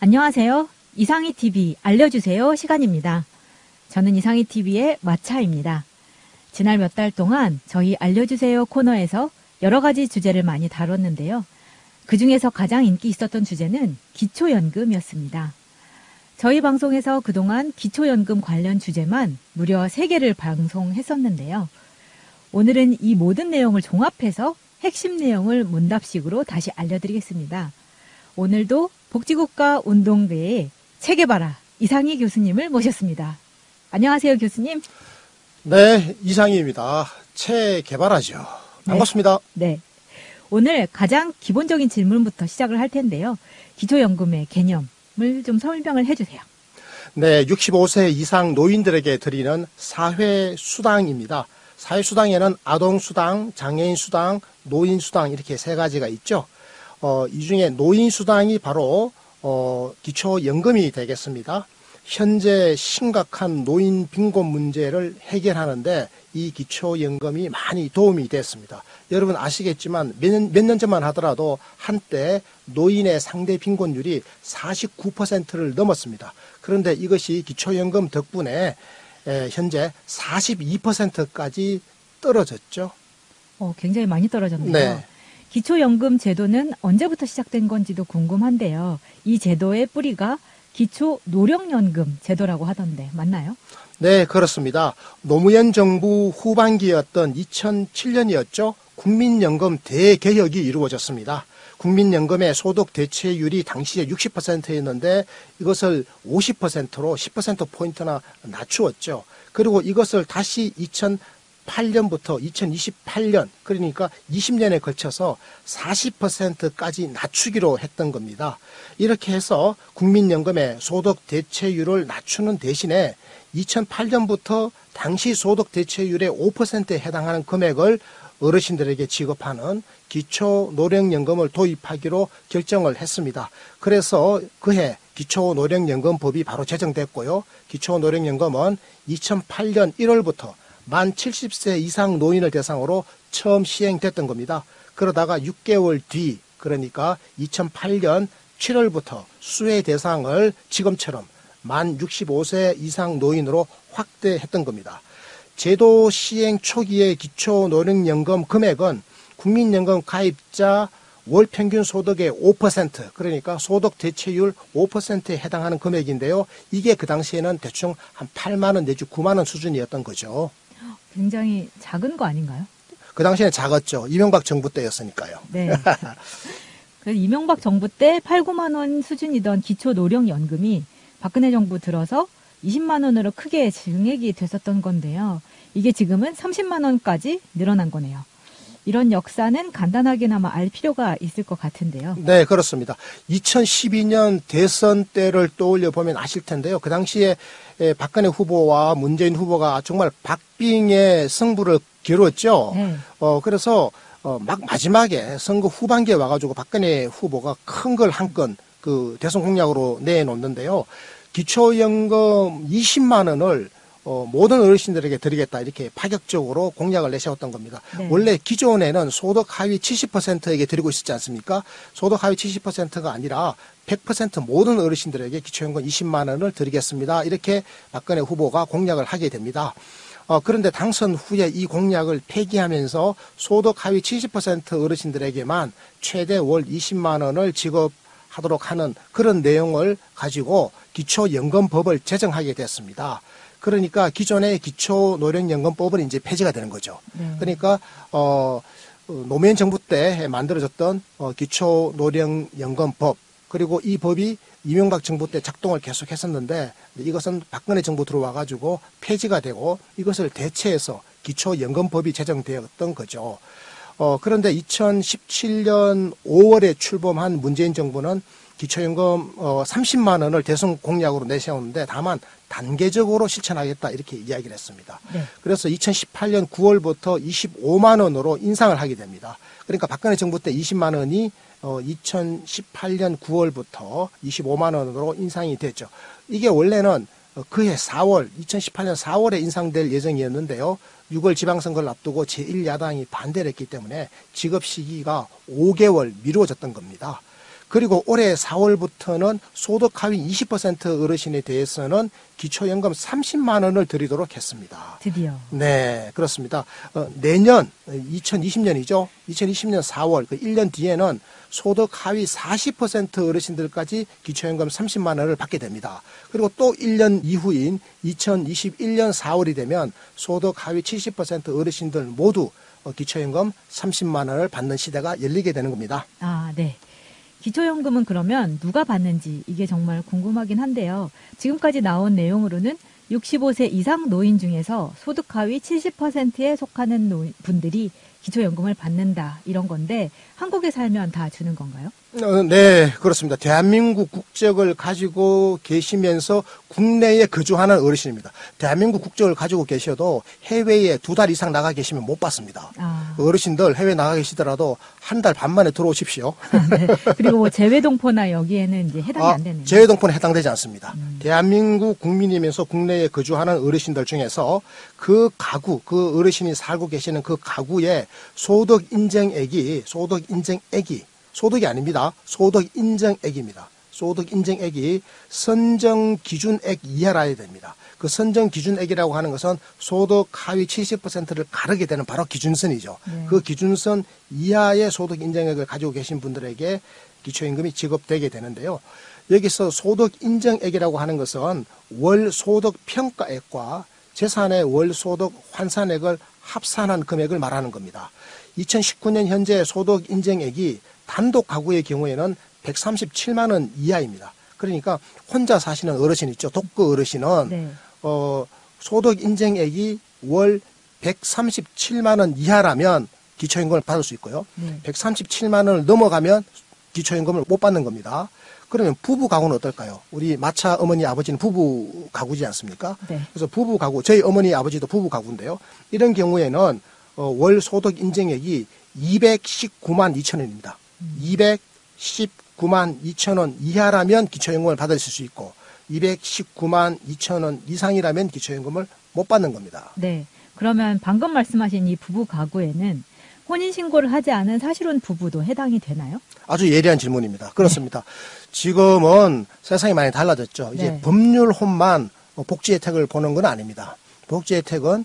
안녕하세요. 이상희TV 알려주세요 시간입니다. 저는 이상희TV의 마차입니다. 지난 몇 달 동안 저희 알려주세요 코너에서 여러 가지 주제를 많이 다뤘는데요. 그 중에서 가장 인기 있었던 주제는 기초연금이었습니다. 저희 방송에서 그동안 기초연금 관련 주제만 무려 3개를 방송했었는데요. 오늘은 이 모든 내용을 종합해서 핵심 내용을 문답식으로 다시 알려드리겠습니다. 오늘도 복지국가 운동대의 체계바라 이상희 교수님을 모셨습니다. 안녕하세요, 교수님. 네, 이상희입니다. 체계바라죠. 반갑습니다. 네. 오늘 가장 기본적인 질문부터 시작을 할 텐데요. 기초연금의 개념을 좀 설명을 해주세요. 네, 65세 이상 노인들에게 드리는 사회수당입니다. 사회수당에는 아동수당, 장애인수당, 노인수당 이렇게 3가지가 있죠. 이 중에 노인수당이 바로 기초연금이 되겠습니다. 현재 심각한 노인 빈곤 문제를 해결하는데 이 기초연금이 많이 도움이 됐습니다. 여러분 아시겠지만 몇 년 전만 하더라도 한때 노인의 상대 빈곤율이 49%를 넘었습니다. 그런데 이것이 기초연금 덕분에 현재 42%까지 떨어졌죠. 굉장히 많이 떨어졌네요. 네. 기초연금 제도는 언제부터 시작된 건지도 궁금한데요. 이 제도의 뿌리가 기초노령연금 제도라고 하던데 맞나요? 네, 그렇습니다. 노무현 정부 후반기였던 2007년이었죠. 국민연금 대개혁이 이루어졌습니다. 국민연금의 소득 대체율이 당시에 60%였는데 이것을 50%로 10%포인트나 낮추었죠. 그리고 이것을 다시 2008년부터 2028년 그러니까 20년에 걸쳐서 40%까지 낮추기로 했던 겁니다. 이렇게 해서 국민연금의 소득 대체율을 낮추는 대신에 2008년부터 당시 소득 대체율의 5%에 해당하는 금액을 어르신들에게 지급하는 기초노령연금을 도입하기로 결정을 했습니다. 그래서 그해 기초노령연금법이 바로 제정됐고요. 기초노령연금은 2008년 1월부터 만 70세 이상 노인을 대상으로 처음 시행됐던 겁니다. 그러다가 6개월 뒤 그러니까 2008년 7월부터 수혜 대상을 지금처럼 만 65세 이상 노인으로 확대했던 겁니다. 제도 시행 초기의 기초노령연금 금액은 국민연금 가입자 월 평균 소득의 5% 그러니까 소득 대체율 5%에 해당하는 금액인데요. 이게 그 당시에는 대충 한 8만 원 내지 9만 원 수준이었던 거죠. 굉장히 작은 거 아닌가요? 그 당시에는 작았죠. 이명박 정부 때였으니까요. 네. 그래서 이명박 정부 때 8, 9만 원 수준이던 기초노령연금이 박근혜 정부 들어서 20만 원으로 크게 증액이 됐었던 건데요. 이게 지금은 30만 원까지 늘어난 거네요. 이런 역사는 간단하게나마 알 필요가 있을 것 같은데요. 네, 그렇습니다. 2012년 대선 때를 떠올려 보면 아실 텐데요. 그 당시에 박근혜 후보와 문재인 후보가 정말 박빙의 승부를 겨뤘죠. 네. 그래서 막 마지막에 선거 후반기에 와가지고 박근혜 후보가 큰 걸 한 건 그 대선 공약으로 내놓는데요. 기초연금 20만 원을 모든 어르신들에게 드리겠다 이렇게 파격적으로 공약을 내세웠던 겁니다. 네. 원래 기존에는 소득 하위 70%에게 드리고 있었지 않습니까? 소득 하위 70%가 아니라 100% 모든 어르신들에게 기초연금 20만 원을 드리겠습니다. 이렇게 박근혜 후보가 공약을 하게 됩니다. 그런데 당선 후에 이 공약을 폐기하면서 소득 하위 70% 어르신들에게만 최대 월 20만 원을 지급하도록 하는 그런 내용을 가지고 기초연금법을 제정하게 됐습니다. 그러니까 기존의 기초노령연금법은 이제 폐지가 되는 거죠. 네. 그러니까 노무현 정부 때 만들어졌던 기초노령연금법 그리고 이 법이 이명박 정부 때 작동을 계속했었는데 이것은 박근혜 정부 들어와 가지고 폐지가 되고 이것을 대체해서 기초연금법이 제정되었던 거죠. 그런데 2017년 5월에 출범한 문재인 정부는 기초연금 30만 원을 대선 공약으로 내세웠는데 다만 단계적으로 실천하겠다 이렇게 이야기를 했습니다. 네. 그래서 2018년 9월부터 25만 원으로 인상을 하게 됩니다. 그러니까 박근혜 정부 때 20만 원이 2018년 9월부터 25만 원으로 인상이 됐죠. 이게 원래는 그해 4월, 2018년 4월에 인상될 예정이었는데요. 6월 지방선거를 앞두고 제1야당이 반대를 했기 때문에 지급 시기가 5개월 미루어졌던 겁니다. 그리고 올해 4월부터는 소득 하위 20% 어르신에 대해서는 기초연금 30만 원을 드리도록 했습니다. 드디어. 네, 그렇습니다. 내년 2020년이죠. 2020년 4월 그 1년 뒤에는 소득 하위 40% 어르신들까지 기초연금 30만 원을 받게 됩니다. 그리고 또 1년 이후인 2021년 4월이 되면 소득 하위 70% 어르신들 모두 기초연금 30만 원을 받는 시대가 열리게 되는 겁니다. 아, 네. 기초연금은 그러면 누가 받는지 이게 정말 궁금하긴 한데요. 지금까지 나온 내용으로는 65세 이상 노인 중에서 소득 하위 70%에 속하는 분들이 기초연금을 받는다 이런 건데 한국에 살면 다 주는 건가요? 네, 그렇습니다. 대한민국 국적을 가지고 계시면서 국내에 거주하는 어르신입니다. 대한민국 국적을 가지고 계셔도 해외에 2달 이상 나가 계시면 못 받습니다. 어르신들 해외 나가 계시더라도 한 달 반 만에 들어오십시오. 네. 그리고 뭐 재외동포나 여기에는 이제 해당이 안 되네요. 재외동포는 해당되지 않습니다. 대한민국 국민이면서 국내에 거주하는 어르신들 중에서 그 가구, 그 어르신이 살고 계시는 그 가구의 소득 인정액이 소득이 아닙니다. 소득 인정액입니다. 소득 인정액이 선정 기준액 이하라야 됩니다. 그 선정 기준액이라고 하는 것은 소득 하위 70%를 가르게 되는 바로 기준선이죠. 네. 그 기준선 이하의 소득 인정액을 가지고 계신 분들에게 기초임금이 지급되게 되는데요. 여기서 소득 인정액이라고 하는 것은 월 소득 평가액과 재산의 월 소득 환산액을 합산한 금액을 말하는 겁니다. 2019년 현재 소득 인정액이 단독 가구의 경우에는 137만 원 이하입니다. 그러니까 혼자 사시는 어르신 있죠. 독거 어르신은 네. 소득 인정액이 월 137만 원 이하라면 기초임금을 받을 수 있고요. 네. 137만 원을 넘어가면 기초임금을 못 받는 겁니다. 그러면 부부 가구는 어떨까요? 우리 마차 어머니 아버지는 부부 가구지 않습니까? 네. 그래서 부부 가구, 저희 어머니 아버지도 부부 가구인데요. 이런 경우에는 월 소득 인정액이 219만 2천 원입니다. 219만 2천 원 이하라면 기초연금을 받으실 수 있고 219만 2천 원 이상이라면 기초연금을 못 받는 겁니다. 네. 그러면 방금 말씀하신 이 부부 가구에는 혼인신고를 하지 않은 사실혼 부부도 해당이 되나요? 아주 예리한 질문입니다. 그렇습니다. 지금은 세상이 많이 달라졌죠. 이제 네. 법률혼만 복지 혜택을 보는 건 아닙니다. 복지 혜택은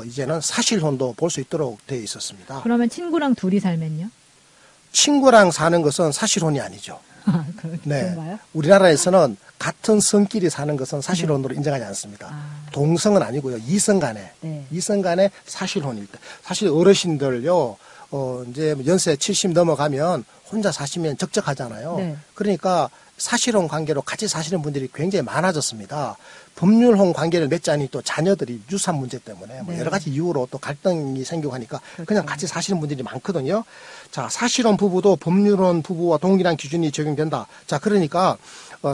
이제는 사실혼도 볼 수 있도록 되어 있었습니다. 그러면 친구랑 둘이 살면요? 친구랑 사는 것은 사실혼이 아니죠. 아, 네. 그런가요? 우리나라에서는 같은 성끼리 사는 것은 사실혼으로 인정하지 않습니다. 아. 동성은 아니고요. 이성 간에. 네. 이성 간에 사실혼일 때. 사실 어르신들요, 이제 연세 70 넘어가면 혼자 사시면 적적하잖아요. 네. 그러니까 사실혼 관계로 같이 사시는 분들이 굉장히 많아졌습니다. 법률혼 관계를 맺자니 또 자녀들이 유산 문제 때문에 뭐 네. 여러 가지 이유로 또 갈등이 생기고 하니까 그렇죠. 그냥 같이 사시는 분들이 많거든요. 자, 사실혼 부부도 법률혼 부부와 동일한 기준이 적용된다. 자, 그러니까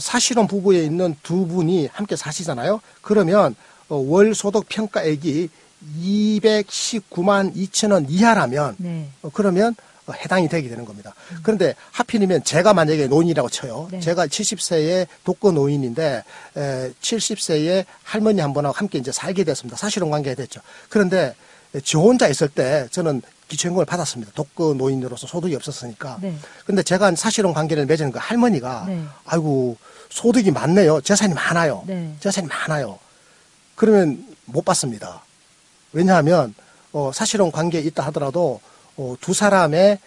사실혼 부부에 있는 두 분이 함께 사시잖아요. 그러면 월 소득 평가액이 219만 2천 원 이하라면 네. 그러면 해당이 되게 되는 겁니다. 그런데 하필이면 제가 만약에 노인이라고 쳐요. 네. 제가 70세의 독거 노인인데 70세의 할머니 한 분하고 함께 이제 살게 됐습니다. 사실혼 관계가 됐죠. 그런데 저 혼자 있을 때 저는 기초연금을 받았습니다. 독거 노인으로서 소득이 없었으니까. 네. 근데 제가 사실혼 관계를 맺은 그 할머니가 네. 아이고 소득이 많네요. 재산이 많아요. 네. 재산이 많아요. 그러면 못 받습니다. 왜냐하면 사실혼 관계에 있다 하더라도 두 사람의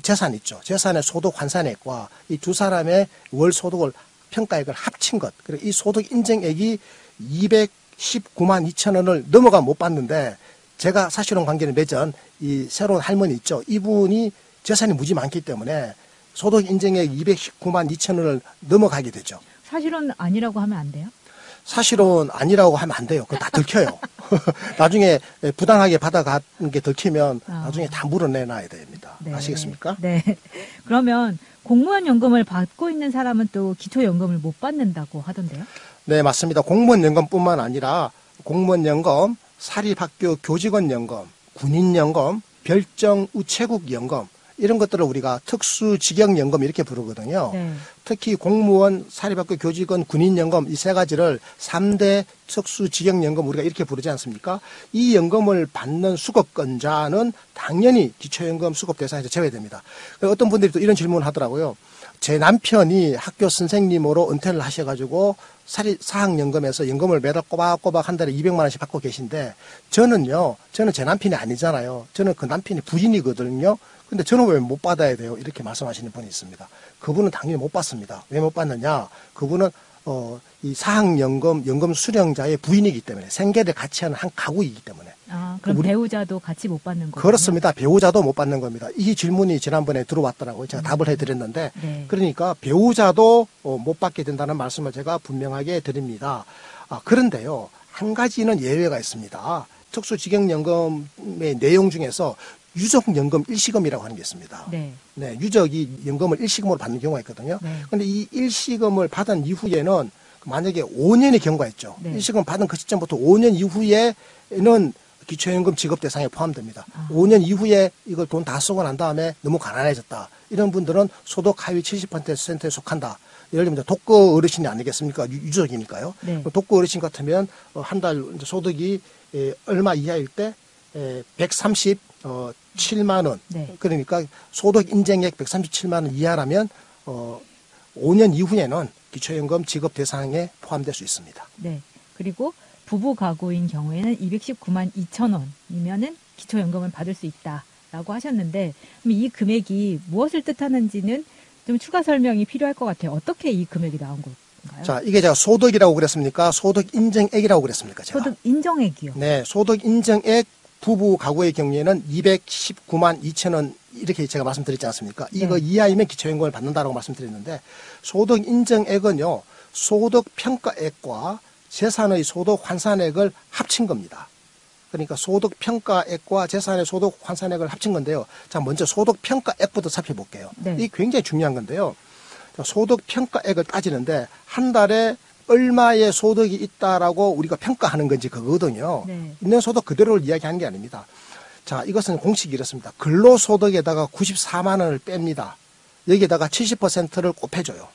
재산 있죠. 재산의 소득 환산액과 이 두 사람의 월 소득을 평가액을 합친 것. 그리고 이 소득 인정액이 219만 2천 원을 넘어가면 못 받는데 제가 사실혼 관계를 맺은 이 새로운 할머니 있죠. 이분이 재산이 무지 많기 때문에 소득 인정액 219만 2천 원을 넘어가게 되죠. 사실혼 아니라고 하면 안 돼요? 사실은 아니라고 하면 안 돼요. 그거 다 들켜요. 나중에 부당하게 받아간 게 들키면 나중에 다 물어내놔야 됩니다. 네. 아시겠습니까? 네. 그러면 공무원 연금을 받고 있는 사람은 또 기초연금을 못 받는다고 하던데요? 네, 맞습니다. 공무원 연금뿐만 아니라 공무원 연금, 사립학교 교직원 연금, 군인 연금, 별정 우체국 연금 이런 것들을 우리가 특수직영연금 이렇게 부르거든요. 네. 특히 공무원, 사립학교 교직원, 군인연금 이 세 가지를 3대 특수직영연금 우리가 이렇게 부르지 않습니까? 이 연금을 받는 수급권자는 당연히 기초연금 수급 대상에서 제외됩니다. 어떤 분들이 또 이런 질문을 하더라고요. 제 남편이 학교 선생님으로 은퇴를 하셔가지고 사학연금에서 연금을 매달 꼬박꼬박 한 달에 200만 원씩 받고 계신데 저는 제 남편이 아니잖아요. 저는 그 남편이 부인이거든요. 근데 저는 왜 못 받아야 돼요? 이렇게 말씀하시는 분이 있습니다. 그분은 당연히 못 받습니다. 왜 못 받느냐? 그분은 이 사학연금 연금 수령자의 부인이기 때문에 생계를 같이 하는 한 가구이기 때문에. 아, 그럼 배우자도 같이 못 받는 거예요? 그렇습니다. 배우자도 못 받는 겁니다. 이 질문이 지난번에 들어왔더라고요. 제가 답을 해드렸는데 네. 그러니까 배우자도 못 받게 된다는 말씀을 제가 분명하게 드립니다. 그런데요. 한 가지는 예외가 있습니다. 특수직영연금의 내용 중에서 유족연금 일시금이라고 하는 게 있습니다. 네. 네, 유족이 연금을 일시금으로 받는 경우가 있거든요. 네. 그런데 이 일시금을 받은 이후에는 만약에 5년이 경과했죠. 네. 일시금 받은 그 시점부터 5년 이후에는 기초연금 지급 대상에 포함됩니다. 5년 이후에 이걸 돈 다 쓰고 난 다음에 너무 가난해졌다. 이런 분들은 소득 하위 70%에 속한다. 예를 들면 독거 어르신이 아니겠습니까? 유족이니까요. 네. 독거 어르신 같으면 한 달 소득이 얼마 이하일 때 137만 원. 네. 그러니까 소득 인정액 137만 원 이하라면 5년 이후에는 기초연금 지급 대상에 포함될 수 있습니다. 네. 그리고 부부 가구인 경우에는 219만 2천 원이면은 기초연금을 받을 수 있다라고 하셨는데, 그럼 이 금액이 무엇을 뜻하는지는 좀 추가 설명이 필요할 것 같아요. 어떻게 이 금액이 나온 건가요? 자, 이게 제가 소득이라고 그랬습니까? 소득 인정액이라고 그랬습니까? 제가? 소득 인정액이요. 네, 소득 인정액 부부 가구의 경우에는 219만 2천 원 이렇게 제가 말씀드렸지 않습니까? 이거 네. 이하이면 기초연금을 받는다라고 말씀드렸는데 소득 인정액은요, 소득 평가액과 재산의 소득 환산액을 합친 겁니다. 그러니까 소득 평가액과 재산의 소득 환산액을 합친 건데요. 자, 먼저 소득 평가액부터 살펴볼게요. 네. 이게 굉장히 중요한 건데요. 자, 소득 평가액을 따지는데 한 달에 얼마의 소득이 있다라고 우리가 평가하는 건지 그거거든요. 네. 있는 소득 그대로를 이야기하는 게 아닙니다. 자, 이것은 공식이 이렇습니다. 근로소득에다가 94만 원을 뺍니다. 여기에다가 70%를 곱해줘요.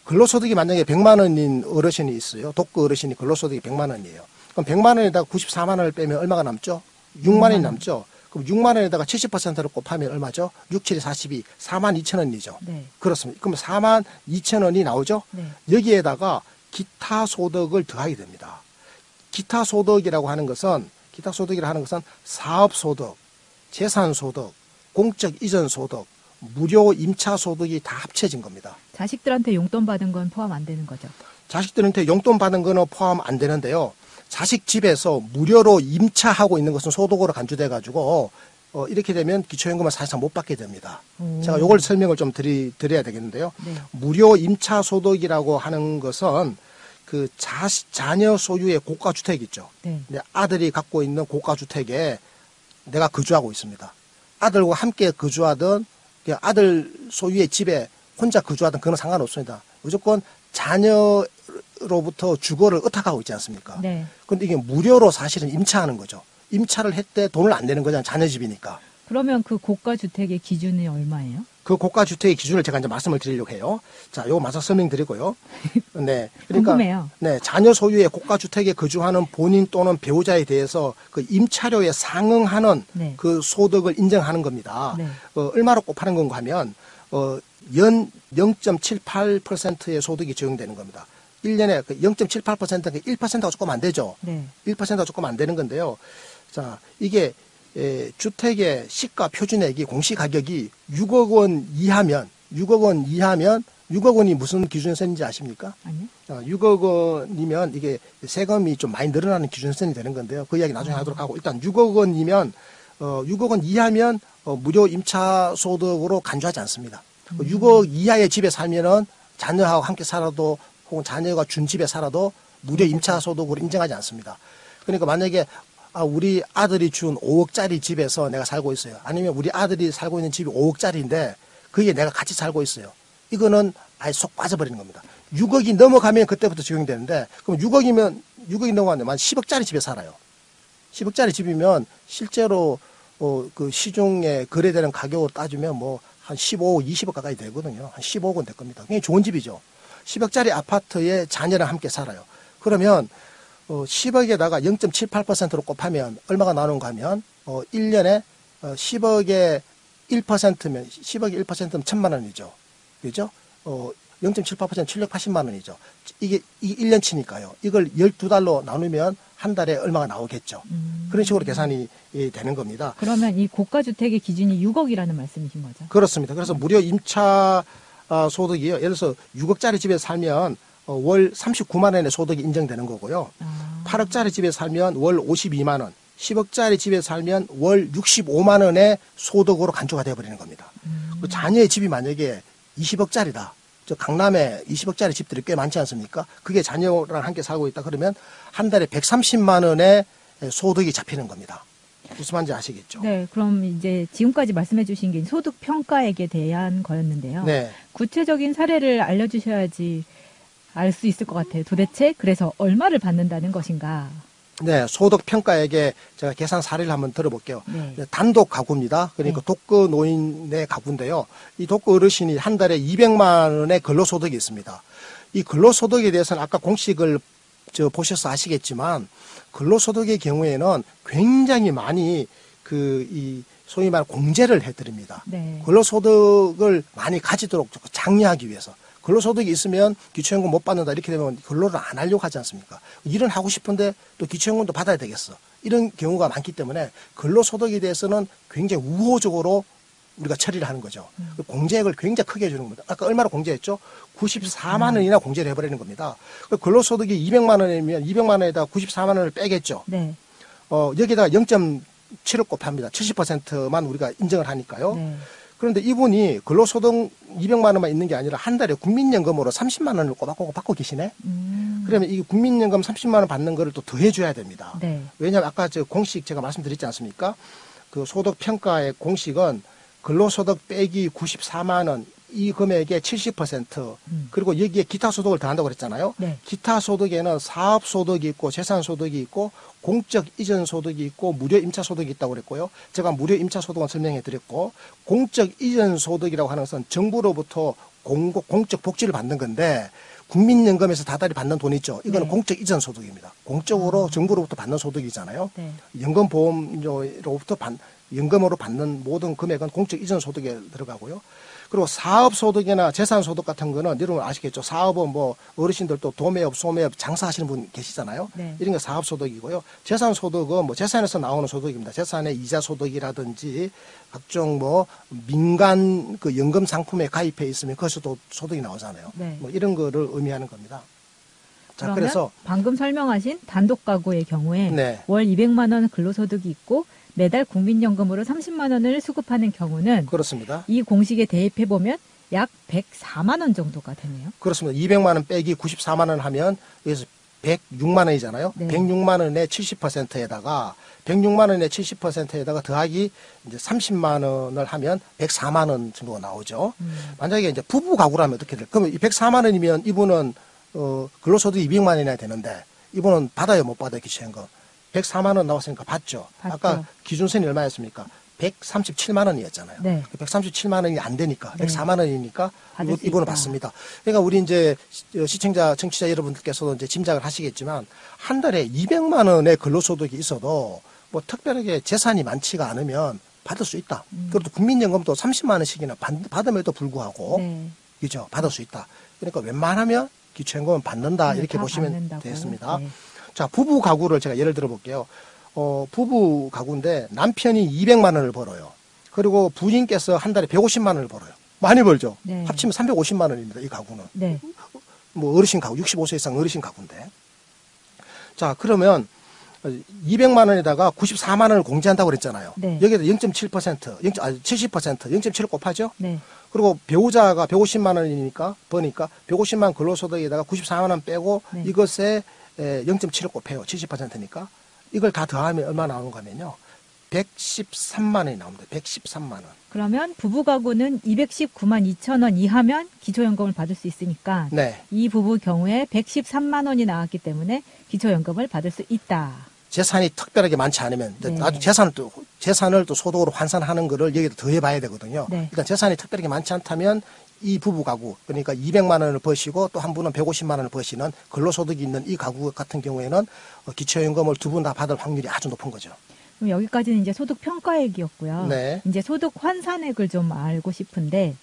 근로소득이 만약에 100만 원인 어르신이 있어요. 독거 어르신이 근로소득이 100만 원이에요. 그럼 100만 원에다가 94만 원을 빼면 얼마가 남죠? 6만 원이 남죠. 그럼 6만 원에다가 70%를 곱하면 얼마죠? 6, 7이 42, 4만 2천 원이죠. 네. 그렇습니다. 그럼 4만 2천 원이 나오죠? 네. 여기에다가 기타 소득을 더하게 됩니다. 기타 소득이라고 하는 것은 사업 소득, 재산 소득, 공적 이전 소득, 무료 임차 소득이 다 합쳐진 겁니다. 자식들한테 용돈 받은 건 포함 안 되는 거죠. 자식들한테 용돈 받은 거는 포함 안 되는데요. 자식 집에서 무료로 임차하고 있는 것은 소득으로 간주돼 가지고 이렇게 되면 기초연금을 사실상 못 받게 됩니다. 오. 제가 이걸 설명을 좀 드려야 되겠는데요. 네. 무료 임차 소득이라고 하는 것은 그 자녀 소유의 고가 주택 있죠. 네. 내 아들이 갖고 있는 고가 주택에 내가 거주하고 있습니다. 아들과 함께 거주하든 아들 소유의 집에 혼자 거주하든 그건 상관없습니다. 무조건 자녀로부터 주거를 의탁하고 있지 않습니까? 네. 그런데 이게 무료로 사실은 임차하는 거죠. 임차를 했대 돈을 안 내는 거잖아요. 자녀 집이니까. 그러면 그 고가 주택의 기준이 얼마예요? 그 고가 주택의 기준을 제가 이제 말씀을 드리려고 해요. 자, 요거 마저 설명드리고요. 네. 궁금해요. 네, 자녀 소유의 고가 주택에 거주하는 본인 또는 배우자에 대해서 그 임차료에 상응하는 네. 그 소득을 인정하는 겁니다. 네. 얼마로 곱하는 건가 하면 연 0.78%의 소득이 적용되는 겁니다. 1년에 그 0.78%가 1%가 조금 안 되죠. 네. 1%가 조금 안 되는 건데요. 자, 이게 주택의 시가 표준액이 공시가격이 6억 원 이하면 6억 원이 무슨 기준선인지 아십니까? 아니요. 6억 원이면 이게 세금이 좀 많이 늘어나는 기준선이 되는 건데요. 그 이야기 나중에 하도록 하고 일단 6억 원이면 6억 원 이하면 무료 임차 소득으로 간주하지 않습니다. 6억 이하의 집에 살면은 자녀하고 함께 살아도 혹은 자녀가 준 집에 살아도 무료 임차 소득으로 인정하지 않습니다. 그러니까 만약에 우리 아들이 준 5억짜리 집에서 내가 살고 있어요. 아니면 우리 아들이 살고 있는 집이 5억짜리인데 그게 내가 같이 살고 있어요. 이거는 아예 속 빠져버리는 겁니다. 6억이 넘어가면 그때부터 적용되는데 그럼 6억이 넘어가면 만 10억짜리 집에 살아요. 10억짜리 집이면 실제로 그 시중에 거래되는 가격으로 따지면 뭐 한 15억, 20억 가까이 되거든요. 한 15억은 될 겁니다. 굉장히 좋은 집이죠. 10억짜리 아파트에 자녀랑 함께 살아요. 그러면 10억에다가 0.78%로 곱하면 얼마가 나오는가 하면 1년에 10억에 1%면 10억에 1%면 1,000만 원이죠. 그죠? 0.78% 780만 원이죠. 이게 1년치니까요. 이걸 12달로 나누면 한 달에 얼마가 나오겠죠. 그런 식으로 계산이 되는 겁니다. 그러면 이 고가주택의 기준이 6억이라는 말씀이신 거죠? 그렇습니다. 그래서 무료 임차 소득이요. 예를 들어서 6억짜리 집에 살면 월 39만 원의 소득이 인정되는 거고요. 8억짜리 집에 살면 월 52만 원, 10억짜리 집에 살면 월 65만 원의 소득으로 간주가 되어버리는 겁니다. 그 자녀의 집이 만약에 20억짜리다. 저 강남에 20억짜리 집들이 꽤 많지 않습니까? 그게 자녀랑 함께 살고 있다 그러면 한 달에 130만 원의 소득이 잡히는 겁니다. 무슨 말인지 아시겠죠? 네, 그럼 이제 지금까지 말씀해 주신 게 소득 평가액에 대한 거였는데요. 네. 구체적인 사례를 알려주셔야지 알 수 있을 것 같아요. 도대체 그래서 얼마를 받는다는 것인가? 네, 소득 평가액에 제가 계산 사례를 한번 들어볼게요. 네. 단독 가구입니다. 그러니까 네. 독거 노인의 가구인데요. 이 독거 어르신이 한 달에 200만 원의 근로소득이 있습니다. 이 근로소득에 대해서는 아까 공식을 보셔서 아시겠지만 근로소득의 경우에는 굉장히 많이 이 소위 말하는 공제를 해드립니다. 네. 근로소득을 많이 가지도록 장려하기 위해서. 근로소득이 있으면 기초연금 못 받는다 이렇게 되면 근로를 안 하려고 하지 않습니까? 일은 하고 싶은데 또 기초연금도 받아야 되겠어. 이런 경우가 많기 때문에 근로소득에 대해서는 굉장히 우호적으로 우리가 처리를 하는 거죠. 공제액을 굉장히 크게 해주는 겁니다. 아까 얼마나 공제했죠? 94만 원이나 공제를 해버리는 겁니다. 근로소득이 200만 원이면 200만 원에다 94만 원을 빼겠죠. 네. 여기다가 0.7을 곱합니다. 70%만 우리가 인정을 하니까요. 네. 그런데 이분이 근로소득 200만 원만 있는 게 아니라 한 달에 국민연금으로 30만 원을 꼬박꼬박 받고 계시네. 그러면 이 국민연금 30만 원 받는 거를 또 더해줘야 됩니다. 네. 왜냐하면 아까 저 공식 제가 말씀드렸지 않습니까? 그 소득 평가의 공식은 근로소득 빼기 94만 원 이 금액의 70% 그리고 여기에 기타 소득을 더한다고 그랬잖아요. 네. 기타 소득에는 사업 소득이 있고 재산 소득이 있고 공적 이전 소득이 있고 무료 임차 소득이 있다고 그랬고요. 제가 무료 임차 소득은 설명해 드렸고 공적 이전 소득이라고 하는 것은 정부로부터 공적 복지를 받는 건데 국민연금에서 다달이 받는 돈 있죠. 이거는 네. 공적 이전 소득입니다. 공적으로 정부로부터 받는 소득이잖아요. 네. 연금보험료로부터 연금으로 받는 모든 금액은 공적 이전 소득에 들어가고요. 그리고 사업소득이나 재산소득 같은 거는 여러분 아시겠죠? 사업은 뭐 어르신들도 도매업, 소매업 장사하시는 분 계시잖아요. 네. 이런 게 사업소득이고요. 재산소득은 뭐 재산에서 나오는 소득입니다. 재산의 이자소득이라든지 각종 뭐 민간 그 연금 상품에 가입해 있으면 거기서도 소득이 나오잖아요. 네. 뭐 이런 거를 의미하는 겁니다. 자, 그러면 그래서 방금 설명하신 단독 가구의 경우에 네. 월 200만 원 근로소득이 있고 매달 국민연금으로 30만 원을 수급하는 경우는 그렇습니다. 이 공식에 대입해 보면 약 104만 원 정도가 되네요. 그렇습니다. 200만 원 빼기 94만 원 하면 여기서 106만 원이잖아요. 네. 106만 원의 70%에다가 106만 원의 70%에다가 더하기 이제 30만 원을 하면 104만 원 정도가 나오죠. 만약에 이제 부부 가구라면 어떻게 될까요? 그러면 이 104만 원이면 이분은 근로소득이 200만 원이나 되는데 이분은 받아요, 못 받아요, 기초연금? 104만 원 나왔으니까 받죠. 받죠. 아까 기준선이 얼마였습니까? 137만 원이었잖아요. 네. 137만 원이 안 되니까 네. 104만 원이니까 받을 수 이분은 있다. 받습니다. 그러니까 우리 이제 시청자, 청취자 여러분들께서도 이제 짐작을 하시겠지만 한 달에 200만 원의 근로소득이 있어도 뭐 특별하게 재산이 많지가 않으면 받을 수 있다. 그리고 국민연금도 30만 원씩이나 받음에도 불구하고 네. 그죠? 받을 수 있다. 그러니까 웬만하면 기초연금은 받는다 네, 이렇게 다 보시면 받는다고. 되겠습니다. 네. 자, 부부 가구를 제가 예를 들어 볼게요. 부부 가구인데 남편이 200만 원을 벌어요. 그리고 부인께서 한 달에 150만 원을 벌어요. 많이 벌죠? 네. 합치면 350만 원입니다. 이 가구는. 네. 뭐 어르신 가구, 65세 이상 어르신 가구인데. 자, 그러면 200만 원에다가 94만 원을 공제한다고 그랬잖아요. 네. 여기에다 0.7%, 70%, 0.7을 곱하죠? 네. 그리고 배우자가 150만 원이니까 버니까 150만 근로소득에다가 94만 원 빼고 네. 이것에 0.7을 곱해요. 70%니까. 이걸 다 더하면 얼마 나오는가 하면요. 113만 원이 나옵니다. 113만 원. 그러면 부부 가구는 219만 2천 원 이하면 기초연금을 받을 수 있으니까 네. 이 부부 경우에 113만 원이 나왔기 때문에 기초연금을 받을 수 있다. 재산이 특별하게 많지 않으면 네. 나중에 재산을 또 재산을 또 소득으로 환산하는 거를 여기다 더해봐야 되거든요. 네. 일단 재산이 특별하게 많지 않다면 이 부부 가구, 그러니까 200만 원을 버시고 또 한 분은 150만 원을 버시는 근로소득이 있는 이 가구 같은 경우에는 기초연금을 두 분 다 받을 확률이 아주 높은 거죠. 그럼 여기까지는 이제 소득 평가액이었고요. 네. 이제 소득 환산액을 좀 알고 싶은데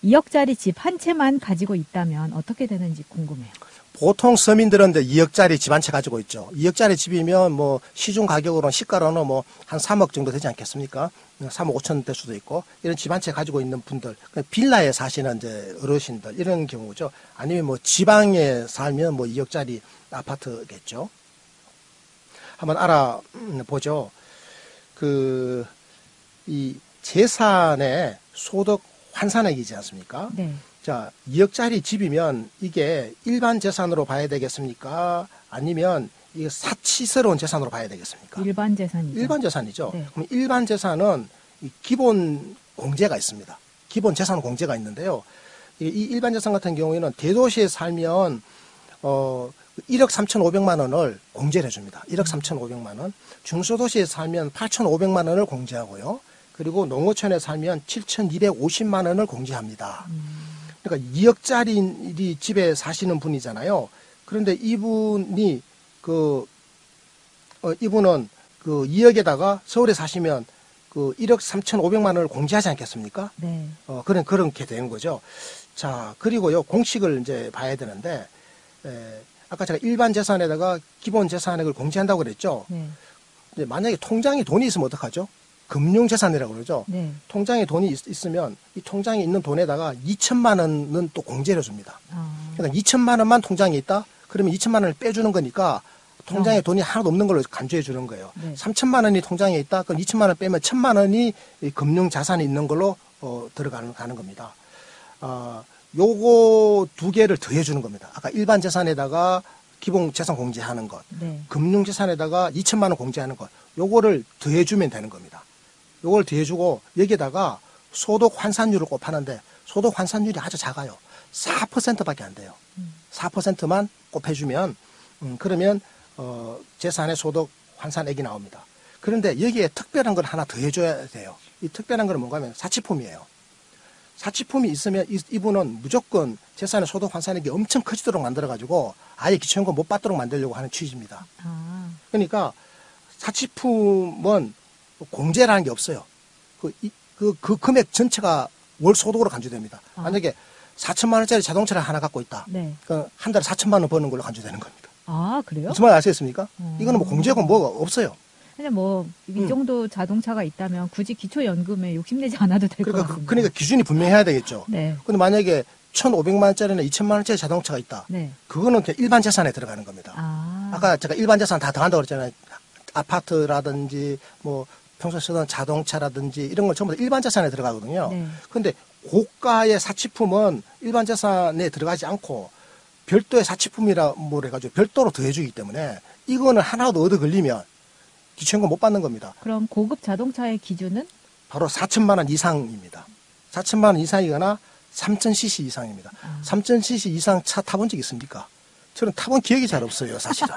2억짜리 집 한 채만 가지고 있다면 어떻게 되는지 궁금해요. 보통 서민들은 이제 2억짜리 집 한 채 가지고 있죠. 2억짜리 집이면 뭐 시중 가격으로는 시가로는 뭐 한 3억 정도 되지 않겠습니까? 3억 5천 될 수도 있고 이런 집 한 채 가지고 있는 분들, 빌라에 사시는 이제 어르신들 이런 경우죠. 아니면 뭐 지방에 살면 뭐 2억짜리 아파트겠죠. 한번 알아보죠. 이 재산의 소득 환산액이지 않습니까? 네. 자, 2억짜리 집이면 이게 일반 재산으로 봐야 되겠습니까? 아니면 이게 사치스러운 재산으로 봐야 되겠습니까? 일반 재산이죠. 일반 재산이죠. 네. 그럼 일반 재산은 이 기본 공제가 있습니다. 기본 재산 공제가 있는데요. 이 일반 재산 같은 경우에는 대도시에 살면 1억 3,500만 원을 공제를 해줍니다. 1억 3,500만 원. 중소도시에 살면 8,500만 원을 공제하고요. 그리고 농어촌에 살면 7,250만 원을 공제합니다. 그러니까 2억짜리 집에 사시는 분이잖아요. 그런데 이분이 이분은 2억에다가 서울에 사시면 1억 3,500만 원을 공제하지 않겠습니까? 네. 그렇게 되는 거죠. 자, 그리고요, 공식을 이제 봐야 되는데, 아까 제가 일반 재산에다가 기본 재산액을 공제한다고 그랬죠. 네. 이제 만약에 통장에 돈이 있으면 어떡하죠? 금융재산이라고 그러죠. 네. 통장에 돈이 있으면 이 통장에 있는 돈에다가 2천만 원은 또 공제를 줍니다. 그러니까 2천만 원만 통장에 있다? 그러면 2천만 원을 빼주는 거니까 통장에 돈이 하나도 없는 걸로 간주해 주는 거예요. 네. 3천만 원이 통장에 있다? 그럼 2천만 원을 빼면 1천만 원이 이 금융자산이 있는 걸로 가는 겁니다. 요거 두 개를 더해 주는 겁니다. 아까 일반 재산에다가 기본 재산 공제하는 것, 네. 금융재산에다가 2천만 원 공제하는 것, 요거를 더해 주면 되는 겁니다. 요걸 더해주고 여기에다가 소득 환산율을 곱하는데 소득 환산율이 아주 작아요. 4%밖에 안 돼요. 4%만 곱해주면 그러면 재산의 소득 환산액이 나옵니다. 그런데 여기에 특별한 걸 하나 더해줘야 돼요. 이 특별한 건 뭔가 하면 사치품이에요. 사치품이 있으면 이분은 무조건 재산의 소득 환산액이 엄청 커지도록 만들어가지고 아예 기초연금 못 받도록 만들려고 하는 취지입니다. 그러니까 사치품은 공제라는 게 없어요. 그 금액 전체가 월 소득으로 간주됩니다. 만약에 4천만 원짜리 자동차를 하나 갖고 있다. 네. 한 달에 4천만 원 버는 걸로 간주되는 겁니다. 아, 그래요? 무슨 말 아시겠습니까? 이거는 뭐 공제가 뭐가 없어요. 근데 뭐 이 정도 자동차가 있다면 굳이 기초연금에 욕심내지 않아도 될 것 같습니다. 그러니까 기준이 분명해야 되겠죠. 네. 근데 만약에 1,500만 원짜리나 2천만 원짜리 자동차가 있다. 네. 그거는 그냥 일반 재산에 들어가는 겁니다. 아까 제가 일반 재산 다 더한다고 그랬잖아요. 아파트라든지 뭐 평소에 쓰던 자동차라든지 이런 걸 전부 다 일반 재산에 들어가거든요. 네. 그런데 고가의 사치품은 일반 재산에 들어가지 않고 별도의 사치품이라 해가지고 별도로 더해주기 때문에 이거는 하나도 얻어 걸리면 기초연금 못 받는 겁니다. 그럼 고급 자동차의 기준은? 바로 4천만 원 이상입니다. 4천만 원 이상이거나 3,000cc 이상입니다. 3,000cc 이상 차 타본 적 있습니까? 저는 타본 기억이 잘 없어요, 사실은.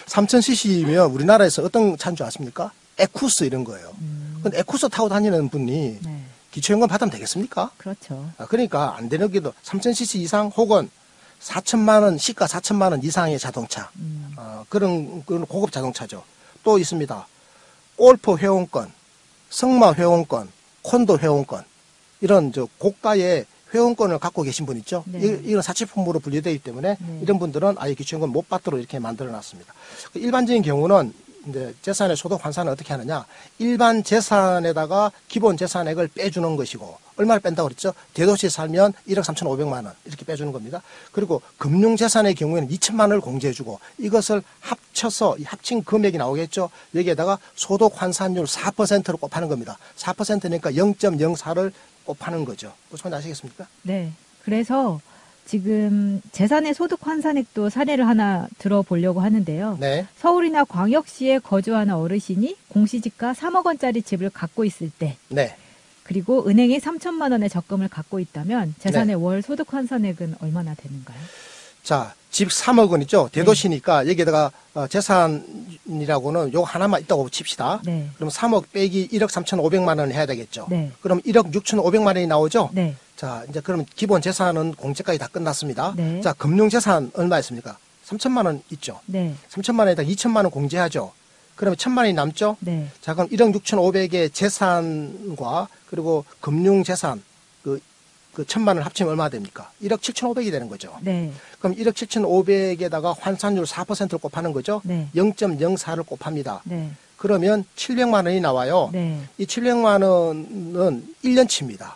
3,000cc면 우리나라에서 어떤 차인 줄 아십니까? 에쿠스 이런 거예요. 근데 에쿠스 타고 다니는 분이 네. 기초연금 받으면 되겠습니까? 그렇죠. 그러니까 안 되는 게도 3,000cc 이상 혹은 4천만 원, 시가 4천만 원 이상의 자동차. 그런 고급 자동차죠. 또 있습니다. 골프 회원권, 승마 회원권, 콘도 회원권. 이런 고가의 회원권을 갖고 계신 분 있죠. 네. 이런 사치품으로 분류되기 때문에 네. 이런 분들은 아예 기초연금 못 받도록 이렇게 만들어 놨습니다. 일반적인 경우는 이제 재산의 소득 환산을 어떻게 하느냐. 일반 재산에다가 기본 재산액을 빼주는 것이고, 얼마를 뺀다고 그랬죠? 대도시에 살면 1억 3,500만 원 이렇게 빼주는 겁니다. 그리고 금융재산의 경우에는 2천만 원을 공제해주고, 이것을 합쳐서 이 합친 금액이 나오겠죠? 여기에다가 소득 환산율 4%로 곱하는 겁니다. 4%니까 0.04를 곱하는 거죠. 무슨 말인지 아시겠습니까? 네. 그래서 지금 재산의 소득 환산액도 사례를 하나 들어보려고 하는데요. 네. 서울이나 광역시에 거주하는 어르신이 공시지가 3억 원짜리 집을 갖고 있을 때, 네. 그리고 은행에 3천만 원의 적금을 갖고 있다면 재산의 네. 월 소득 환산액은 얼마나 되는가요? 자, 집 3억 원 있죠? 대도시니까 여기에다가 재산이라고는 요거 하나만 있다고 칩시다. 네. 그럼 3억 빼기 1억 3,500만 원을 해야 되겠죠? 네. 그럼 1억 6,500만 원이 나오죠? 네. 자, 이제 그럼 기본 재산은 공제까지 다 끝났습니다. 네. 자, 금융재산 얼마 있습니까? 3천만 원 있죠? 네. 3천만 원에다 2천만 원 공제하죠? 그러면 1천만 원이 남죠? 네. 자, 그럼 1억 6,500의 재산과 그리고 금융재산 그 1천만 원을 합치면 얼마나 됩니까? 1억 7,500이 되는 거죠. 네. 그럼 1억 7,500에다가 환산율 4%를 곱하는 거죠? 네. 0.04를 곱합니다. 네. 그러면 700만 원이 나와요. 네. 이 700만 원은 1년치입니다.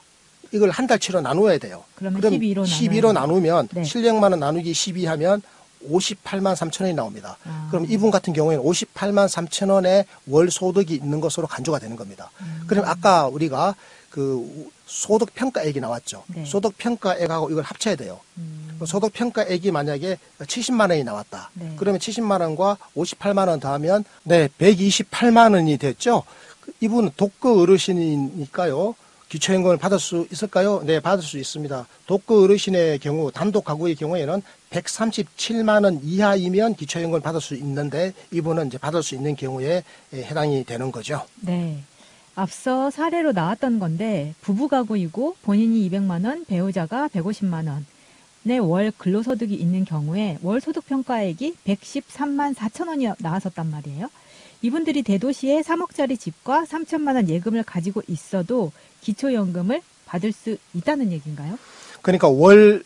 이걸 한 달치로 나누어야 돼요. 그러면 그럼 12로 나누면 네. 700만 원 나누기 12 하면 58만 3천 원이 나옵니다. 아. 그럼 이분 같은 경우에는 58만 3천 원의 월 소득이 있는 것으로 간주가 되는 겁니다. 그럼 아까 우리가 그 소득 평가액이 나왔죠. 네. 소득 평가액하고 이걸 합쳐야 돼요. 소득 평가액이 만약에 70만 원이 나왔다. 네. 그러면 70만 원과 58만 원 더하면 네, 128만 원이 됐죠. 이분은 독거 어르신이니까요. 기초연금을 받을 수 있을까요? 네, 받을 수 있습니다. 독거 어르신의 경우, 단독 가구의 경우에는 137만 원 이하이면 기초연금을 받을 수 있는데 이분은 이제 받을 수 있는 경우에 해당이 되는 거죠. 네. 앞서 사례로 나왔던 건데 부부 가구이고 본인이 200만 원, 배우자가 150만 원의 월 근로소득이 있는 경우에 월 소득 평가액이 113만 4천 원이 나왔었단 말이에요. 이분들이 대도시에 3억짜리 집과 3천만 원 예금을 가지고 있어도 기초연금을 받을 수 있다는 얘기인가요? 그러니까 월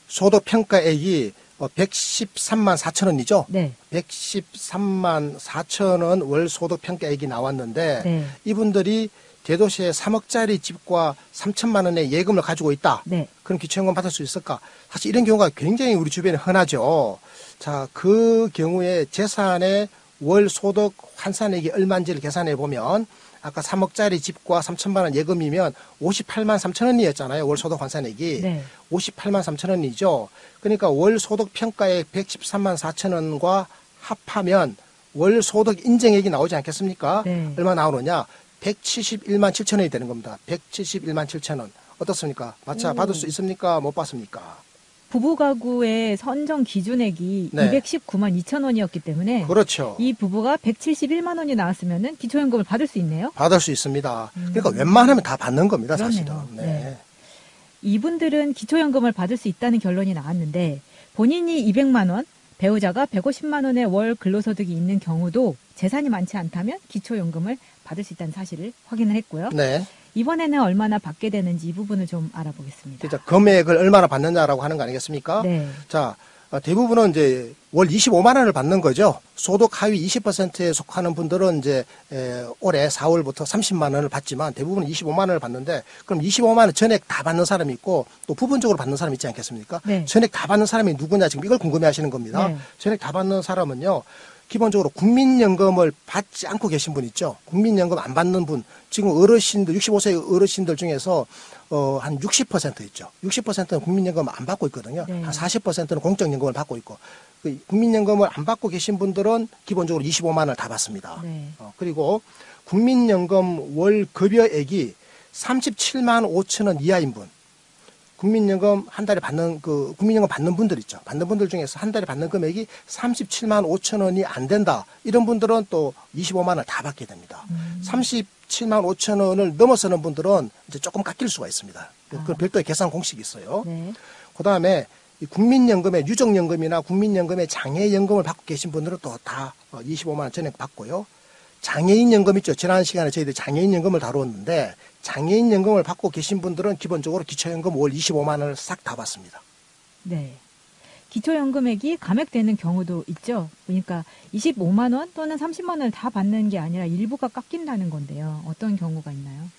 소득 평가액이 113만 4천 원이죠. 네. 113만 4천 원 월 소득 평가액이 나왔는데 네. 이분들이 대도시에 3억짜리 집과 3천만 원의 예금을 가지고 있다. 네. 그럼 기초연금 받을 수 있을까? 사실 이런 경우가 굉장히 우리 주변에 흔하죠. 자, 그 경우에 재산의 월 소득 환산액이 얼마인지를 계산해 보면 아까 3억짜리 집과 3천만 원 예금이면 58만 3천 원이었잖아요. 월 소득 환산액이. 네. 58만 3천 원이죠. 그러니까 월 소득 평가액 113만 4천 원과 합하면 월 소득 인정액이 나오지 않겠습니까? 네. 얼마 나오느냐? 171만 7천 원이 되는 겁니다. 171만 7천 원. 어떻습니까? 마차 받을 수 있습니까? 못 받습니까? 부부 가구의 선정 기준액이 네. 219만 2천 원이었기 때문에 그렇죠. 이 부부가 171만 원이 나왔으면은 기초연금을 받을 수 있네요. 받을 수 있습니다. 그러니까 웬만하면 다 받는 겁니다, 그러네요. 사실은. 네. 네. 이분들은 기초연금을 받을 수 있다는 결론이 나왔는데 본인이 200만 원, 배우자가 150만 원의 월 근로소득이 있는 경우도 재산이 많지 않다면 기초연금을 받을 수 있다는 사실을 확인을 했고요. 네. 이번에는 얼마나 받게 되는지 이 부분을 좀 알아보겠습니다. 진짜 금액을 얼마나 받느냐라고 하는 거 아니겠습니까? 네. 자, 대부분은 이제 월 25만 원을 받는 거죠. 소득 하위 20%에 속하는 분들은 이제 올해 4월부터 30만 원을 받지만 대부분은 25만 원을 받는데 그럼 25만 원 전액 다 받는 사람이 있고 또 부분적으로 받는 사람이 있지 않겠습니까? 네. 전액 다 받는 사람이 누구냐 지금 이걸 궁금해 하시는 겁니다. 네. 전액 전액 다 받는 사람은요. 기본적으로 국민연금을 받지 않고 계신 분 있죠. 국민연금 안 받는 분. 지금 어르신들, 65세 어르신들 중에서 한 60% 있죠. 60%는 국민연금 안 받고 있거든요. 네. 한 40%는 공적연금을 받고 있고. 그 국민연금을 안 받고 계신 분들은 기본적으로 25만 원을 다 받습니다. 네. 그리고 국민연금 월 급여액이 37만 5천 원 이하인 분. 국민연금 한 달에 받는 국민연금 받는 분들 있죠. 받는 분들 중에서 한 달에 받는 금액이 37만 5천 원이 안 된다. 이런 분들은 또 25만 원을 다 받게 됩니다. 37만 5천 원을 넘어서는 분들은 이제 조금 깎일 수가 있습니다. 그 별도의 계산 공식이 있어요. 네. 그다음에 이 국민연금의 유족연금이나 국민연금의 장애연금을 받고 계신 분들은 또 다 25만 원 전액 받고요. 장애인연금 있죠. 지난 시간에 저희들이 장애인연금을 다루었는데 장애인연금을 받고 계신 분들은 기본적으로 기초연금 월 25만 원을 싹 다 받습니다. 네. 기초연금액이 감액되는 경우도 있죠. 그러니까 25만 원 또는 30만 원을 다 받는 게 아니라 일부가 깎인다는 건데요. 어떤 경우가 있나요?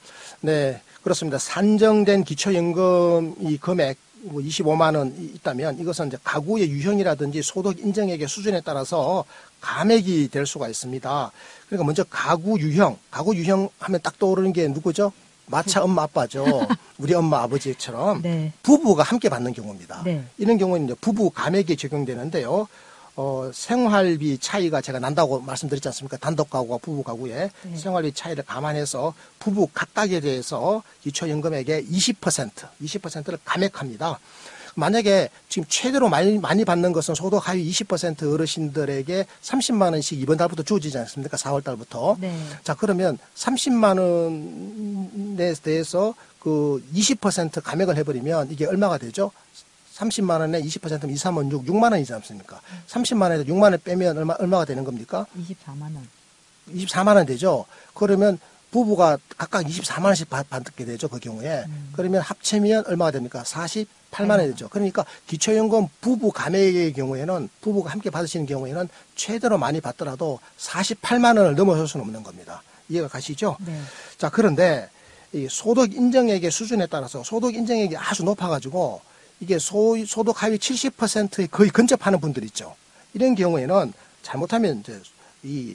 네, 그렇습니다. 산정된 기초연금 이 금액 25만 원이 있다면 이것은 이제 가구의 유형이라든지 소득 인정액의 수준에 따라서 감액이 될 수가 있습니다. 그러니까 먼저 가구 유형 하면 딱 떠오르는 게 누구죠? 마차 엄마 아빠죠. 우리 엄마 아버지처럼 네. 부부가 함께 받는 경우입니다. 네. 이런 경우는 이제 부부 감액이 적용되는데요. 생활비 차이가 제가 난다고 말씀드렸지 않습니까? 단독 가구와 부부 가구의 네. 생활비 차이를 감안해서 부부 각각에 대해서 기초연금액의 20%를 감액합니다. 만약에 지금 최대로 많이 받는 것은 소득 하위 20% 어르신들에게 30만 원씩 이번 달부터 주어지지 않습니까? 4월 달부터. 네. 자, 그러면 30만 원에 대해서 그 20% 감액을 해버리면 이게 얼마가 되죠? 30만 원에 20%면 2, 3원 6만 원이지 않습니까? 30만 원에서 6만 원 빼면 얼마가 되는 겁니까? 24만 원. 24만 원 되죠. 그러면 부부가 각각 24만 원씩 받게 되죠. 그 경우에. 그러면 합치면 얼마가 됩니까? 48만 원이 되죠. 그러니까 기초연금 부부 감액의 경우에는 부부가 함께 받으시는 경우에는 최대로 많이 받더라도 48만 원을 넘어설 수는 없는 겁니다. 이해가 가시죠? 네. 자, 그런데 이 소득 인정액의 수준에 따라서 소득 인정액이 아주 높아가지고 이게 소득 하위 70%에 거의 근접하는 분들 있죠. 이런 경우에는 잘못하면 이제 이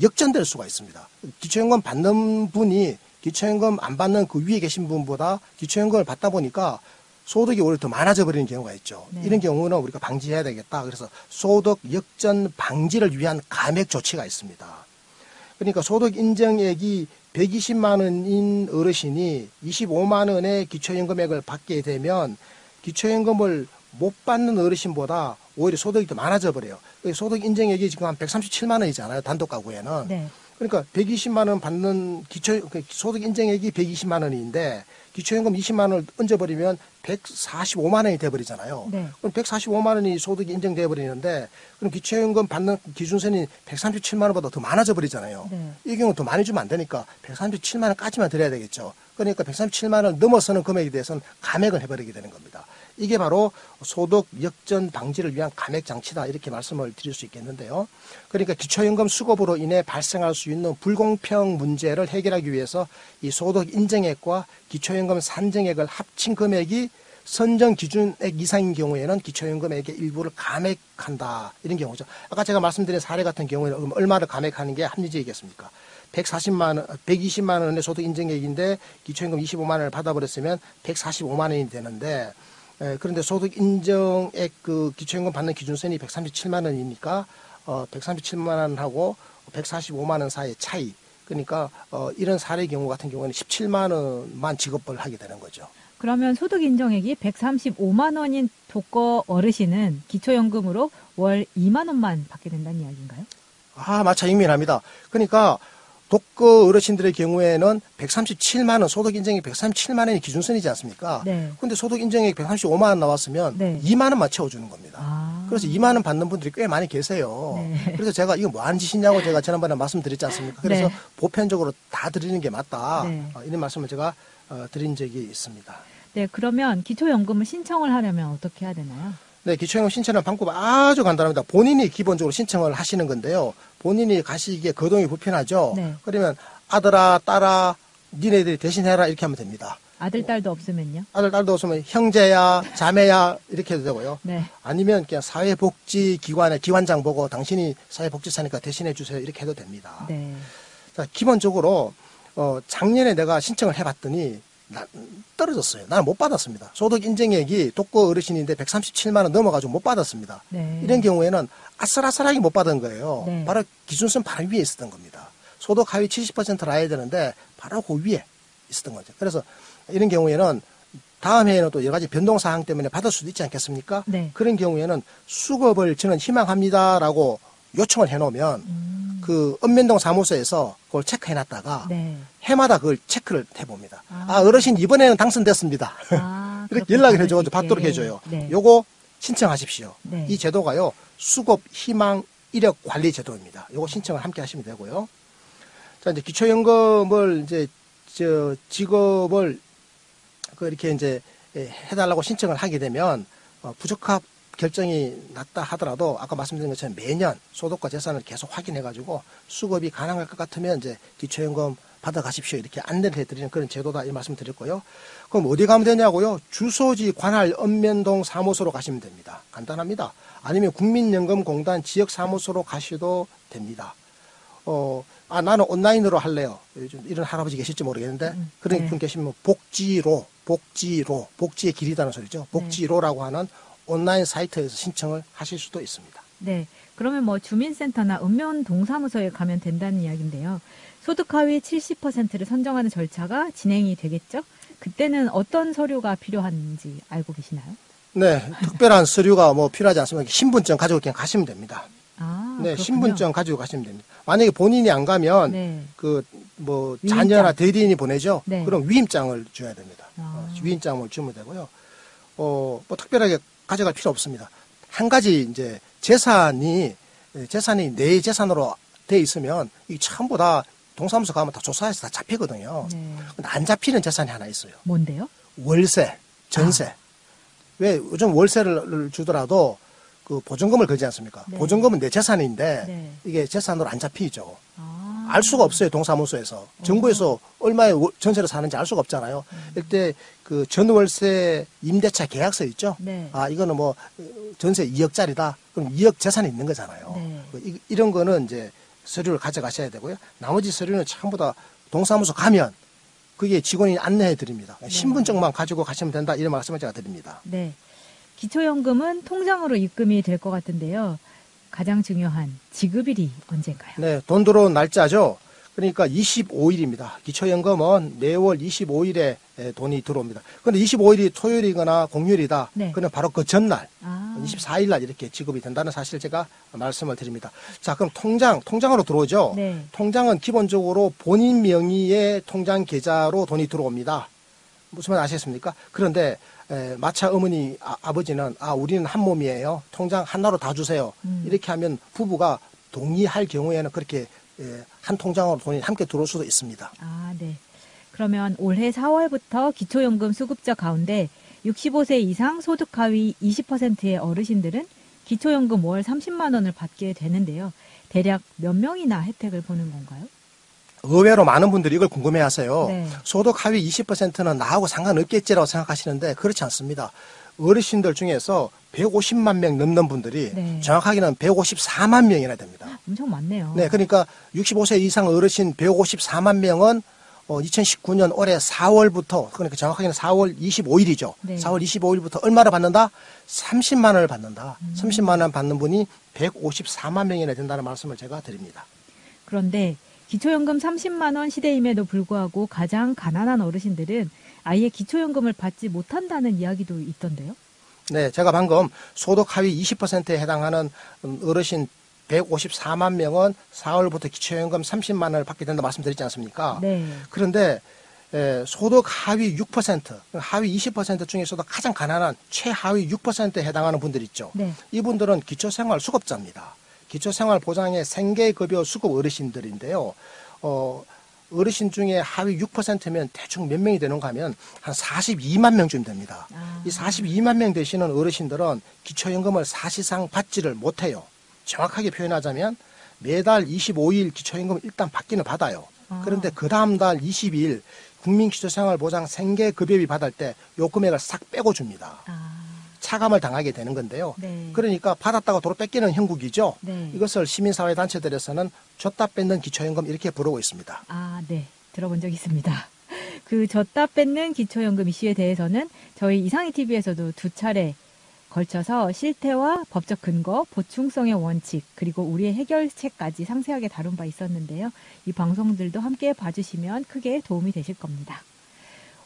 역전될 수가 있습니다. 기초연금 받는 분이 기초연금 안 받는 그 위에 계신 분보다 기초연금을 받다 보니까 소득이 오히려 더 많아져 버리는 경우가 있죠. 네. 이런 경우는 우리가 방지해야 되겠다. 그래서 소득 역전 방지를 위한 감액 조치가 있습니다. 그러니까 소득 인정액이 120만 원인 어르신이 25만 원의 기초연금액을 받게 되면 기초연금을 못 받는 어르신보다 오히려 소득이 더 많아져 버려요. 소득 인정액이 지금 한 137만 원이잖아요. 단독 가구에는. 네. 그러니까 120만 원 받는 소득 인정액이 120만 원인데 기초연금 20만 원을 얹어버리면 145만 원이 돼버리잖아요. 네. 그럼 145만 원이 소득이 인정돼 버리는데 그럼 기초연금 받는 기준선이 137만 원보다 더 많아져 버리잖아요. 네. 이 경우 더 많이 주면 안 되니까 137만 원까지만 드려야 되겠죠. 그러니까 137만 원을 넘어서는 금액에 대해서는 감액을 해버리게 되는 겁니다. 이게 바로 소득 역전 방지를 위한 감액 장치다 이렇게 말씀을 드릴 수 있겠는데요. 그러니까 기초연금 수급으로 인해 발생할 수 있는 불공평 문제를 해결하기 위해서 이 소득 인정액과 기초연금 산정액을 합친 금액이 선정 기준액 이상인 경우에는 기초연금액의 일부를 감액한다 이런 경우죠. 아까 제가 말씀드린 사례 같은 경우에는 얼마를 감액하는 게 합리적이겠습니까? 120만 원의 소득 인정액인데 기초연금 25만 원을 받아버렸으면 145만 원이 되는데 그런데 소득 인정액 그 기초연금 받는 기준선이 137만 원이니까 137만 원하고 145만 원 사이의 차이. 그러니까 이런 사례 경우 같은 경우에는 17만 원만 지급을 하게 되는 거죠. 그러면 소득 인정액이 135만 원인 독거 어르신은 기초연금으로 월 2만 원만 받게 된다는 이야기인가요? 아, 마차 익민합니다. 그러니까 독거 어르신들의 경우에는 137만 원, 소득 인정액 137만 원이 기준선이지 않습니까? 네. 근데 소득 인정액 135만 원 나왔으면 네. 2만 원만 채워주는 겁니다. 아. 그래서 2만 원 받는 분들이 꽤 많이 계세요. 네. 그래서 제가 이거 뭐 하는 짓이냐고 제가 지난번에 말씀드렸지 않습니까? 그래서 네. 보편적으로 다 드리는 게 맞다. 네. 이런 말씀을 제가 드린 적이 있습니다. 네, 그러면 기초연금을 신청을 하려면 어떻게 해야 되나요? 네, 기초연금 신청하는 방법 아주 간단합니다. 본인이 기본적으로 신청을 하시는 건데요. 본인이 가시기에 거동이 불편하죠. 네. 그러면 아들아, 딸아, 니네들이 대신해라 이렇게 하면 됩니다. 아들, 딸도 없으면요? 아들, 딸도 없으면 형제야, 자매야 이렇게 해도 되고요. 네. 아니면 그냥 사회복지기관의 기관장 보고 당신이 사회복지사니까 대신해 주세요 이렇게 해도 됩니다. 네. 자, 기본적으로 작년에 내가 신청을 해봤더니 떨어졌어요. 나는 못 받았습니다. 소득 인정액이 독거 어르신인데 137만 원 넘어가지고 못 받았습니다. 네. 이런 경우에는 아슬아슬하게 못 받은 거예요. 네. 바로 기준선 바로 위에 있었던 겁니다. 소득 하위 70%를 알아야 되는데 바로 그 위에 있었던 거죠. 그래서 이런 경우에는 다음 해에는 또 여러 가지 변동사항 때문에 받을 수도 있지 않겠습니까? 네. 그런 경우에는 수급을 저는 희망합니다라고 요청을 해놓으면 그 읍면동 사무소에서 그걸 체크해놨다가 네. 해마다 그걸 체크를 해봅니다. 어르신 이번에는 당선됐습니다. 아, 이렇게 그렇게 연락을 받을 해줘가지고 수 있게. 받도록 해줘요. 네. 요거 신청하십시오. 네. 이 제도가요 수급 희망 이력 관리 제도입니다. 요거 신청을 함께 하시면 되고요. 자, 이제 기초연금을 이제 직업을 이렇게 이제 해달라고 신청을 하게 되면 부적합 결정이 났다 하더라도 아까 말씀드린 것처럼 매년 소득과 재산을 계속 확인해가지고 수급이 가능할 것 같으면 이제 기초연금 받아가십시오 이렇게 안내를 해드리는 그런 제도다 이 말씀 드렸고요. 그럼 어디 가면 되냐고요? 주소지 관할 읍면동 사무소로 가시면 됩니다. 간단합니다. 아니면 국민연금공단 지역사무소로 가셔도 됩니다. 나는 온라인으로 할래요. 요즘 이런 할아버지 계실지 모르겠는데 그런 네. 분 계시면 복지의 길이라는 소리죠. 복지로라고 하는 온라인 사이트에서 신청을 하실 수도 있습니다. 네. 그러면 뭐 주민센터나 읍면 동사무소에 가면 된다는 이야기인데요. 소득 하위 70%를 선정하는 절차가 진행이 되겠죠? 그때는 어떤 서류가 필요한지 알고 계시나요? 네, 특별한 서류가 뭐 필요하지 않습니다. 신분증 가지고 그냥 가시면 됩니다. 아, 네, 그렇군요. 신분증 가지고 가시면 됩니다. 만약에 본인이 안 가면 네. 그 뭐 위임장. 자녀나 대리인이 보내죠. 네. 그럼 위임장을 줘야 됩니다. 아. 위임장을 주면 되고요. 뭐 특별하게 가져갈 필요 없습니다. 한 가지 이제 재산이 내 재산으로 돼 있으면 이 전부 다 동사무소 가면 다 조사해서 다 잡히거든요. 네. 근데 안 잡히는 재산이 하나 있어요. 뭔데요? 월세, 전세. 왜 요즘 월세를 주더라도 그 보증금을 걸지 않습니까? 네. 보증금은 내 재산인데 네. 이게 재산으로 안 잡히죠. 아. 알 수가 없어요, 동사무소에서. 정부에서 얼마의 전세를 사는지 알 수가 없잖아요. 이때 그 전월세 임대차 계약서 있죠? 네. 아, 이거는 뭐 전세 2억짜리다. 그럼 2억 재산이 있는 거잖아요. 네. 이런 거는 이제 서류를 가져가셔야 되고요. 나머지 서류는 전부 다 동사무소 가면 그게 직원이 안내해 드립니다. 신분증만 가지고 가시면 된다. 이런 말씀을 제가 드립니다. 네. 기초연금은 통장으로 입금이 될 것 같은데요. 가장 중요한 지급일이 언제인가요? 네, 돈 들어온 날짜죠. 그러니까 25일입니다. 기초연금은 매월 25일에 돈이 들어옵니다. 그런데 25일이 토요일이거나 공휴일이다. 네. 그러면 바로 그 전날, 아. 24일 날 이렇게 지급이 된다는 사실 제가 말씀을 드립니다. 자, 그럼 통장으로 들어오죠. 네. 통장은 기본적으로 본인 명의의 통장 계좌로 돈이 들어옵니다. 무슨 말 아시겠습니까? 그런데 마차 어머니 아버지는 우리는 한 몸이에요. 통장 하나로 다 주세요. 이렇게 하면 부부가 동의할 경우에는 그렇게 한 통장으로 돈이 함께 들어올 수도 있습니다. 아, 네. 그러면 올해 4월부터 기초연금 수급자 가운데 65세 이상 소득 하위 20%의 어르신들은 기초연금 월 30만 원을 받게 되는데요. 대략 몇 명이나 혜택을 보는 건가요? 의외로 많은 분들이 이걸 궁금해하세요. 네. 소득 하위 20%는 나하고 상관없겠지라고 생각하시는데 그렇지 않습니다. 어르신들 중에서 150만 명 넘는 분들이 네. 정확하게는 154만 명이나 됩니다. 엄청 많네요. 네, 그러니까 65세 이상 어르신 154만 명은 2019년 올해 4월부터 그러니까 정확하게는 4월 25일이죠. 네. 4월 25일부터 얼마를 받는다? 30만 원을 받는다. 30만 원 받는 분이 154만 명이나 된다는 말씀을 제가 드립니다. 그런데 기초연금 30만 원 시대임에도 불구하고 가장 가난한 어르신들은 아예 기초연금을 받지 못한다는 이야기도 있던데요. 네, 제가 방금 소득 하위 20%에 해당하는 어르신 154만 명은 4월부터 기초연금 30만 원을 받게 된다 말씀드렸지 않습니까? 네. 그런데 소득 하위 6%, 하위 20% 중에서도 가장 가난한 최하위 6%에 해당하는 분들 있죠. 네. 이분들은 기초생활 수급자입니다. 기초생활보장의 생계급여 수급 어르신들인데요. 어르신 중에 하위 6%면 대충 몇 명이 되는가 하면 한 42만 명쯤 됩니다. 아. 이 42만 명 되시는 어르신들은 기초연금을 사실상 받지를 못해요. 정확하게 표현하자면 매달 25일 기초연금을 일단 받기는 받아요. 아. 그런데 그 다음 달 20일 국민기초생활보장 생계급여비 받을 때 요 금액을 싹 빼고 줍니다. 아. 차감을 당하게 되는 건데요. 네. 그러니까 받았다가 도로 뺏기는 형국이죠. 네. 이것을 시민사회 단체들에서는 줬다 뺏는 기초연금 이렇게 부르고 있습니다. 아, 네. 들어본 적 있습니다. 그 줬다 뺏는 기초연금 이슈에 대해서는 저희 이상희 TV에서도 두 차례 걸쳐서 실태와 법적 근거, 보충성의 원칙, 그리고 우리의 해결책까지 상세하게 다룬 바 있었는데요. 이 방송들도 함께 봐주시면 크게 도움이 되실 겁니다.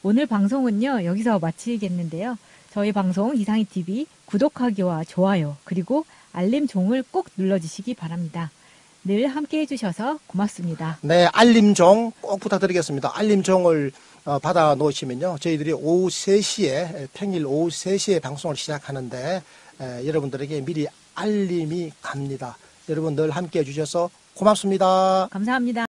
오늘 방송은요, 여기서 마치겠는데요. 저희 방송 이상희 TV 구독하기와 좋아요, 그리고 알림 종을 꼭 눌러주시기 바랍니다. 늘 함께 해주셔서 고맙습니다. 네, 알림종 꼭 부탁드리겠습니다. 알림종을 받아 놓으시면요. 저희들이 오후 3시에, 평일 오후 3시에 방송을 시작하는데 여러분들에게 미리 알림이 갑니다. 여러분 늘 함께 해주셔서 고맙습니다. 감사합니다.